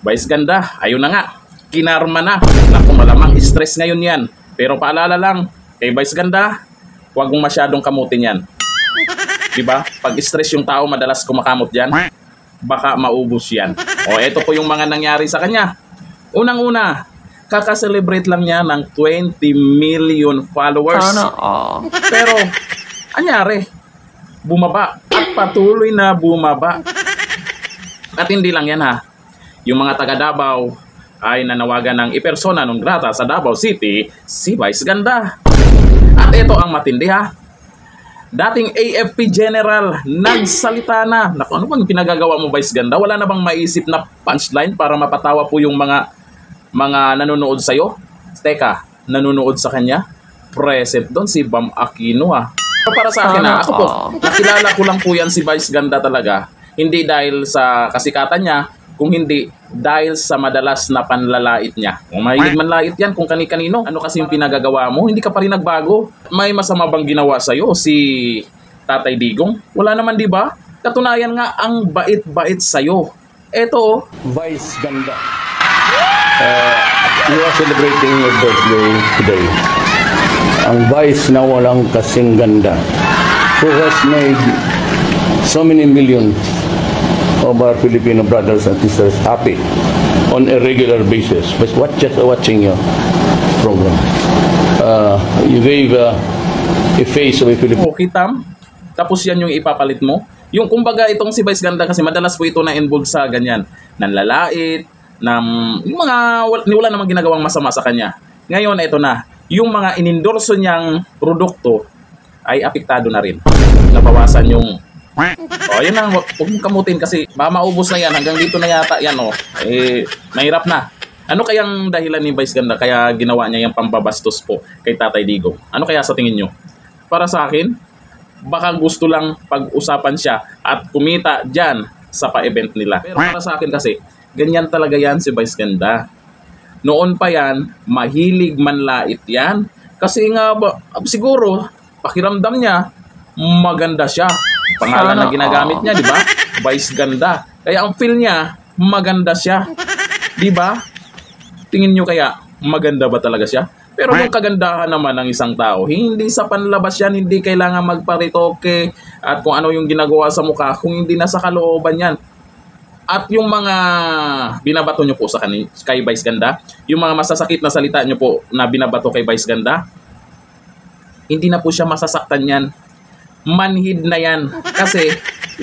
Vice ganda, ayun na nga. Kinarma na. Naku, malamang stress ngayon yan. Pero paalala lang, kay Vice ganda, huwag mong masyadong kamutin yan. Diba? Pag stress yung tao, madalas kumakamot dyan, baka maubos yan. O, eto po yung mga nangyari sa kanya. Unang-una, kakaselebrate lang niya ng 20 million followers. Pero, anyari, bumaba. At patuloy na bumaba. At hindi lang yan ha. Yung mga taga Davao ay nanawagan ng ipersona non grata sa Davao City, si Vice ganda. At ito ang matindi ha. Dating AFP General, nagsalita na. Naku, ano bang pinagagawa mo, Vice ganda? Wala na bang maisip na punchline para mapatawa po yung mga nanonood sa'yo? Teka, nanonood sa kanya? Present doon si Bam Aquino ha. Pero para sa akin ha, ako po, nakilala ko lang po yan si Vice ganda talaga. Hindi dahil sa kasikatan niya, kung hindi dahil sa madalas na panlalait niya. Kung mahilig manlait yan, kung kani-kanino, ano kasi yung pinagagawa mo, hindi ka pa rin nagbago. May masama bang ginawa sa'yo si Tatay Digong? Wala naman, di ba? Katunayan nga, ang bait-bait sa'yo. Eto, Vice ganda. You are celebrating your birthday today. Ang Vice na walang kasing ganda, who has made so many millions of our Filipino brothers and sisters happy on a regular basis. But just watching your program, you gave a face of a Filipino. okay, Tam. Tapos yan yung ipapalit mo. Yung kumbaga itong si Vice ganda kasi madalas po ito na involved sa ganyan. Nanlalait, yung mga wala namang ginagawang masama sa kanya. Ngayon, ito na. Yung mga inendorso niyang produkto ay apektado na rin. Nabawasan yung yun lang, huwag mong kamutin kasi baka maubos na yan. Hanggang dito na yata yan, mahirap na. Ano kayang dahilan ni Vice ganda kaya ginawa niya yung pambabastos po kay Tatay Digong? Ano kaya sa tingin nyo? Para sa akin, baka gusto lang pag-usapan siya at kumita dyan sa pa-event nila. Pero para sa akin kasi, ganyan talaga yan si Vice ganda. Noon pa yan, mahilig manlait yan. Kasi nga, siguro, pakiramdam niya, maganda siya. Pangalan na ginagamit niya, di ba? Vice ganda. Kaya ang feel niya, maganda siya. Di ba? Tingin nyo kaya, maganda ba talaga siya? Pero yung kagandahan naman ng isang tao, hindi sa panlabas yan, hindi kailangan magparitoke at kung ano yung ginagawa sa mukha, kung hindi nasa kalooban yan. At yung mga binabato nyo po kay Vice ganda, yung mga masasakit na salita nyo po na binabato kay Vice ganda, hindi na po siya masasaktan yan. Manhid na yan kasi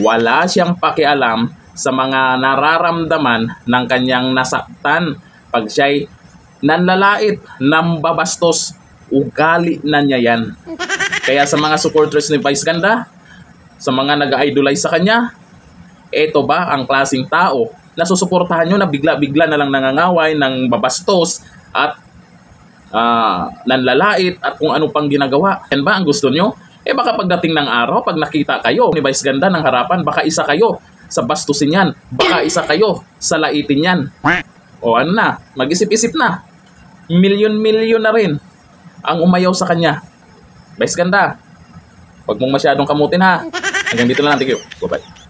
wala siyang pakialam sa mga nararamdaman ng kanyang nasaktan pag siya'y nanlalait, nambabastos, ugali na niya yan. Kaya sa mga supporters ni Vice ganda, sa mga nag-idolize sa kanya, eto ba ang klaseng tao na susuportahan nyo na bigla-bigla na lang nangangaway, nang babastos at nanlalait at kung ano pang ginagawa? Yan ba ang gusto nyo? Baka pagdating ng araw, pag nakita kayo ni Vice ganda ng harapan, baka isa kayo sa bastusin yan. Baka isa kayo sa laitin yan. O ano na, mag-isip-isip na. Milyon-milyon na rin ang umayaw sa kanya. Vice ganda, huwag mong masyadong kamutin ha. Hanggang dito na lang. Thank you. Bye-bye.